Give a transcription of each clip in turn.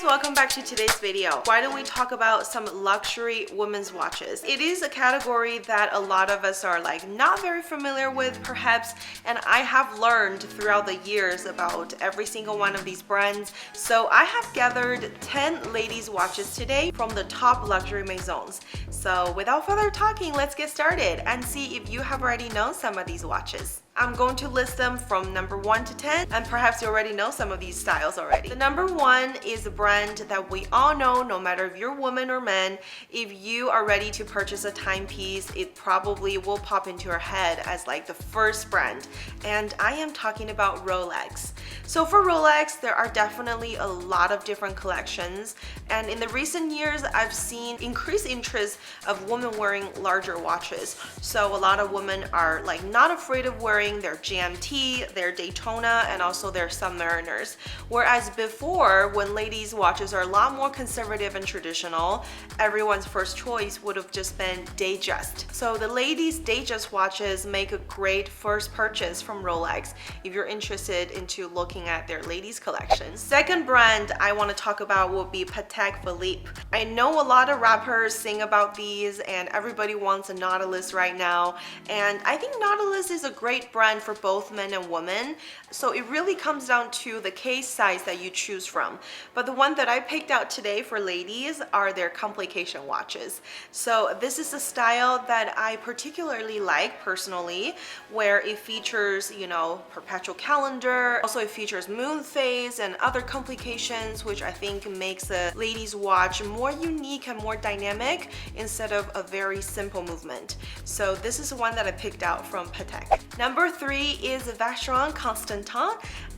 welcome back to today's video. Why don't we talk about some luxury women's watches? It is a category that a lot of us are like not very familiar with perhaps, and I have learned throughout the years about every single one of these brands. So I have gathered 10 ladies watches today from the top luxury maisons. So without further talking, let's get started and see if you have already known some of these watches. I'm going to list them from number 1 to 10, and perhaps you already know some of these styles already. The number 1 is a brand that we all know, no matter if you're woman or man. If you are ready to purchase a timepiece, it probably will pop into your head as like the first brand, and I am talking about Rolex. So for Rolex, there are definitely a lot of different collections, and in the recent years, I've seen increased interest of women wearing larger watches. So a lot of women are like not afraid of wearing their GMT, their Daytona, and also their Submariners. Whereas before, when ladies' watches are a lot more conservative and traditional, everyone's first choice would have just been Datejust. So the ladies' Datejust watches make a great first purchase from Rolex if you're interested into looking at their ladies' collection. Second brand I want to talk about will be Patek Philippe. I know a lot of rappers sing about these, and everybody wants a Nautilus right now, and I think Nautilus is a great brand for both men and women. So it really comes down to the case size that you choose from. But the one that I picked out today for ladies are their complication watches. So this is a style that I particularly like personally, where it features, you know, perpetual calendar. Also it features moon phase and other complications, which I think makes a ladies watch more unique and more dynamic instead of a very simple movement. So this is the one that I picked out from Patek. Number 3 is Vacheron Constantin,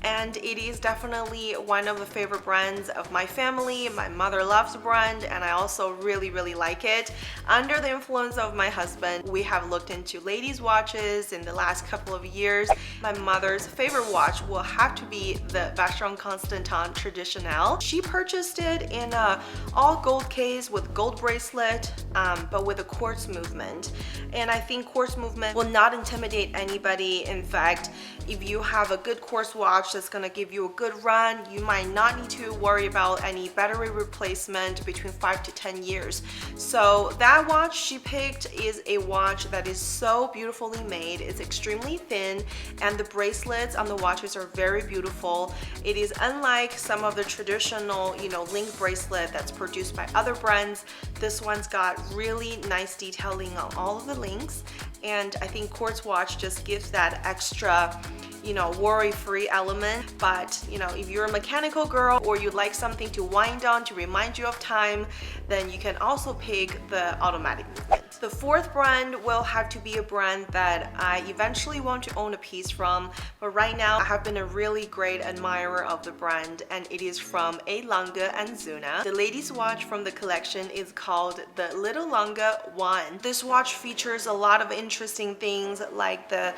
and it is definitely one of the favorite brands of my family. My mother loves the brand, and I also really like it. Under the influence of my husband, we have looked into ladies' watches in the last couple of years. My mother's favorite watch will have to be the Vacheron Constantin Traditionnel. She purchased it in a all gold case with gold bracelet, but with a quartz movement. And I think quartz movement will not intimidate anybody. In fact, if you have a good quartz watch that's gonna give you a good run, you might not need to worry about any battery replacement between 5 to 10 years. So that watch she picked is a watch that is so beautifully made. It's extremely thin, and the bracelets on the watches are very beautiful. It is unlike some of the traditional, you know, link bracelet that's produced by other brands. This one's got really nice detailing on all of the links, and I think quartz watch just gives that extra, you know, worry-free element. But you know, if you're a mechanical girl or you like something to wind on to remind you of time, then you can also pick the automatic movement. The fourth brand will have to be a brand that I eventually want to own a piece from, but right now I have been a really great admirer of the brand, and it is from Lange Söhne. The ladies' watch from the collection is called the Little Lange 1. This watch features a lot of interesting things like the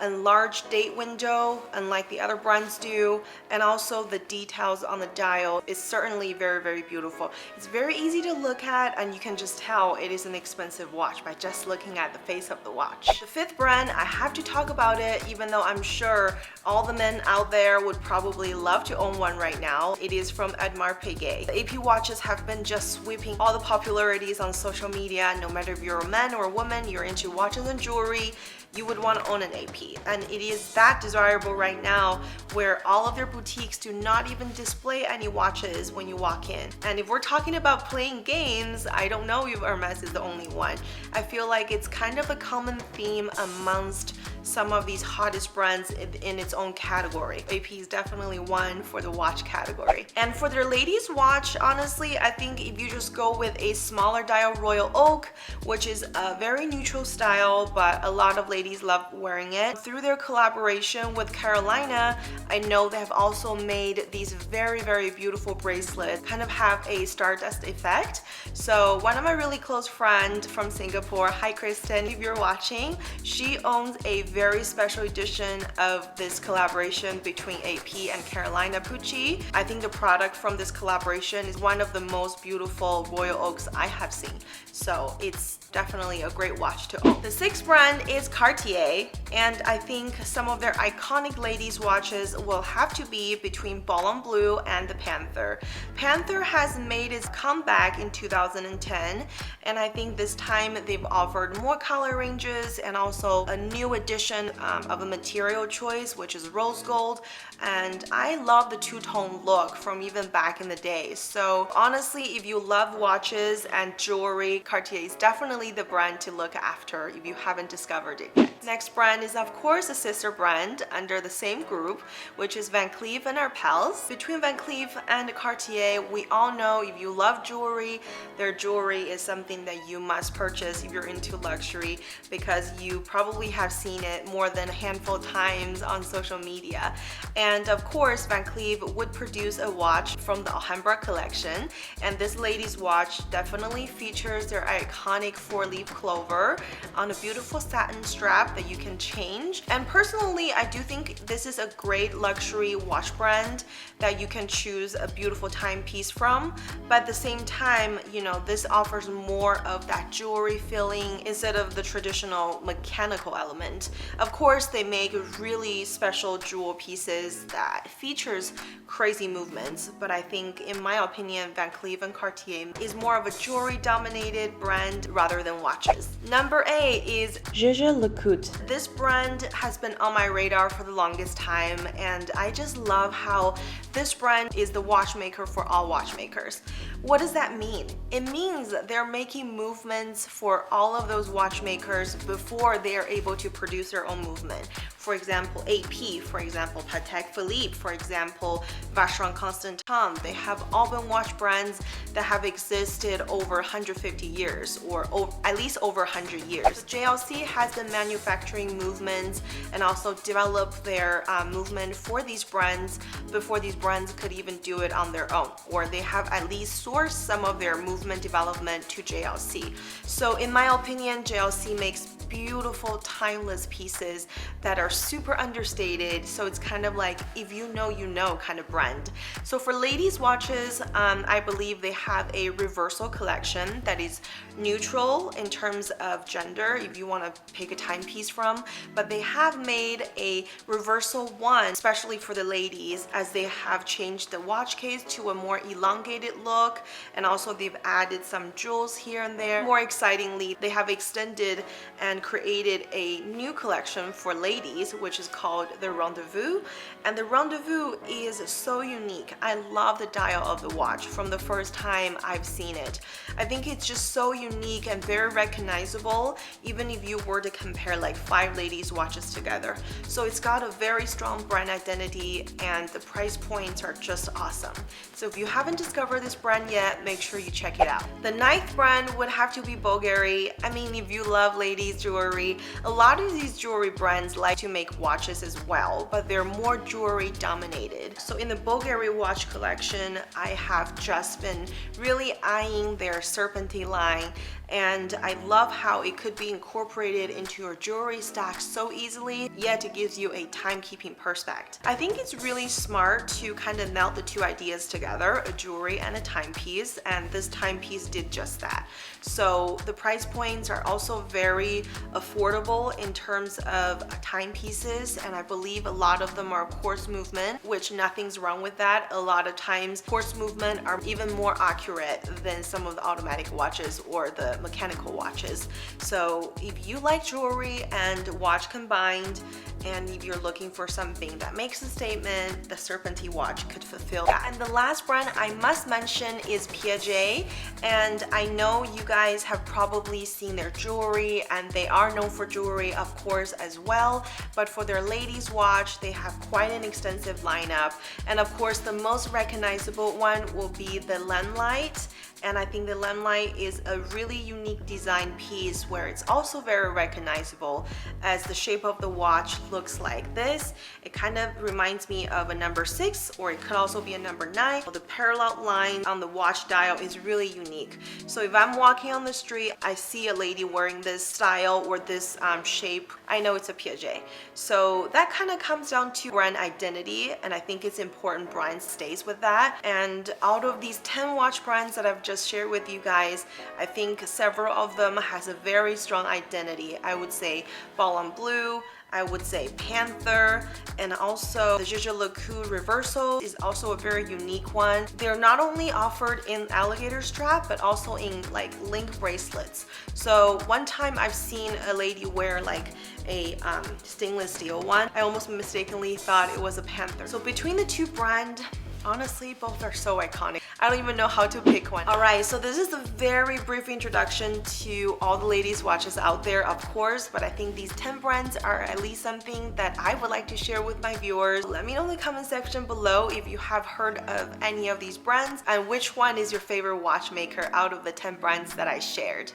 enlarged date window, unlike the other brands do, and also the details on the dial is certainly very beautiful. It's very easy to look at, and you can just tell it is an expensive watch by just looking at the face of the watch. The fifth brand, I have to talk about it, even though I'm sure all the men out there would probably love to own one right now. It is from Audemars Piguet. The AP watches have been just sweeping all the popularities on social media. No matter if you're a man or a woman, you're into watches and jewelry, you would want to own an AP, and it is that desirable right now, where all of their boutiques do not even display any watches when you walk in. And if we're talking about playing games, I don't know if Hermes is the only one. I feel like it's kind of a common theme amongst some of these hottest brands in its own category. AP is definitely one for the watch category. And for their ladies' watch, honestly, I think if you just go with a smaller dial Royal Oak, which is a very neutral style, but a lot of ladies love wearing it. Through their collaboration with Carolina, I know they have also made these very beautiful bracelets, kind of have a stardust effect. So one of my really close friends from Singapore, hi Kristen, if you're watching, she owns a very special edition of this collaboration between AP and Carolina Pucci. I think the product from this collaboration is one of the most beautiful Royal Oaks I have seen. So it's definitely a great watch to own. The sixth brand is Cartier. Cartier, and I think some of their iconic ladies watches will have to be between Ballon Bleu and the Panther. Panther has made its comeback in 2010, and I think this time they've offered more color ranges and also a new addition of a material choice, which is rose gold. And I love the two-tone look from even back in the day. So honestly, if you love watches and jewelry, Cartier is definitely the brand to look after if you haven't discovered it yet. Next brand is of course a sister brand under the same group, which is Van Cleef and Arpels. Between Van Cleef and Cartier, we all know if you love jewelry, their jewelry is something that you must purchase if you're into luxury, because you probably have seen it more than a handful of times on social media. And of course, Van Cleef would produce a watch from the Alhambra collection, and this lady's watch definitely features their iconic four-leaf clover on a beautiful satin strap that you can change. And personally, I do think this is a great luxury watch brand that you can choose a beautiful timepiece from, but at the same time, you know, this offers more of that jewelry feeling instead of the traditional mechanical element. Of course, they make really special jewel pieces that features crazy movements, but I think, in my opinion, Van Cleef & Cartier is more of a jewelry dominated brand rather than watches. Number 8 is Jaeger-LeCoultre. This brand has been on my radar for the longest time, and I just love how this brand is the watchmaker for all watchmakers. What does that mean? It means they're making movements for all of those watchmakers before they are able to produce their own movement. For example, AP, for example, Patek Philippe, for example, Vacheron Constantin. They have all been watch brands that have existed over 150 years, or at least over 100 years. JLC has been manufacturing movements and also developed their movement for these brands before these brands could even do it on their own, or they have at least sourced some of their movement development to JLC. So in my opinion, JLC makes beautiful timeless pieces that are super understated, so it's kind of like if you know you know kind of brand. So for ladies watches, I believe they have a reversal collection that is neutral in terms of gender if you want to pick a timepiece from, but they have made a reversal one especially for the ladies, as they have changed the watch case to a more elongated look, and also they've added some jewels here and there. More excitingly, they have extended and created a new collection for ladies, which is called the Rendezvous, and the Rendezvous is so unique. I love the dial of the watch from the first time I've seen it. I think it's just so unique and very recognizable, even if you were to compare like 5 ladies watches together. So it's got a very strong brand identity, and the price points are just awesome. So if you haven't discovered this brand yet, make sure you check it out. The 9th brand would have to be Bulgari. I mean, if you love ladies jewelry, a lot of these jewelry brands like to make watches as well, but they're more jewelry dominated. So in the Bulgari watch collection, I have just been really eyeing their Serpentine line, and I love how it could be incorporated into your jewelry stack so easily, yet it gives you a timekeeping perspective. I think it's really smart to kind of melt the two ideas together, a jewelry and a timepiece, and this timepiece did just that. So the price points are also very affordable in terms of timepieces, and I believe a lot of them are quartz movement, which nothing's wrong with that. A lot of times quartz movement are even more accurate than some of the automatic watches or the mechanical watches. So if you like jewelry and watch combined, and if you're looking for something that makes a statement, the Serpentine watch could fulfill that. And the last brand I must mention is Piaget, and I know you guys have probably seen their jewelry, and they are known for jewelry of course as well, but for their ladies watch they have quite an extensive lineup, and of course the most recognizable one will be the Limelight. And I think the Limelight is a really unique design piece where it's also very recognizable, as the shape of the watch looks like this. It kind of reminds me of a number 6, or it could also be a number 9. The parallel line on the watch dial is really unique. So if I'm walking on the street, I see a lady wearing this style or this shape, I know it's a Piaget. So that kind of comes down to brand identity, and I think it's important brand stays with that. And out of these 10 watch brands that I've just shared with you guys, I think several of them has a very strong identity. I would say Ballon Bleu, I would say Panther, and also the Jaeger-LeCoultre reversal is also a very unique one. They're not only offered in alligator strap, but also in like link bracelets. So one time I've seen a lady wear like a stainless steel one. I almost mistakenly thought it was a Panther. So between the two brands, honestly, both are so iconic. I don't even know how to pick one. Alright, so this is a very brief introduction to all the ladies watches out there, of course, but I think these 10 brands are at least something that I would like to share with my viewers. Let me know in the comment section below if you have heard of any of these brands and which one is your favorite watchmaker out of the 10 brands that I shared.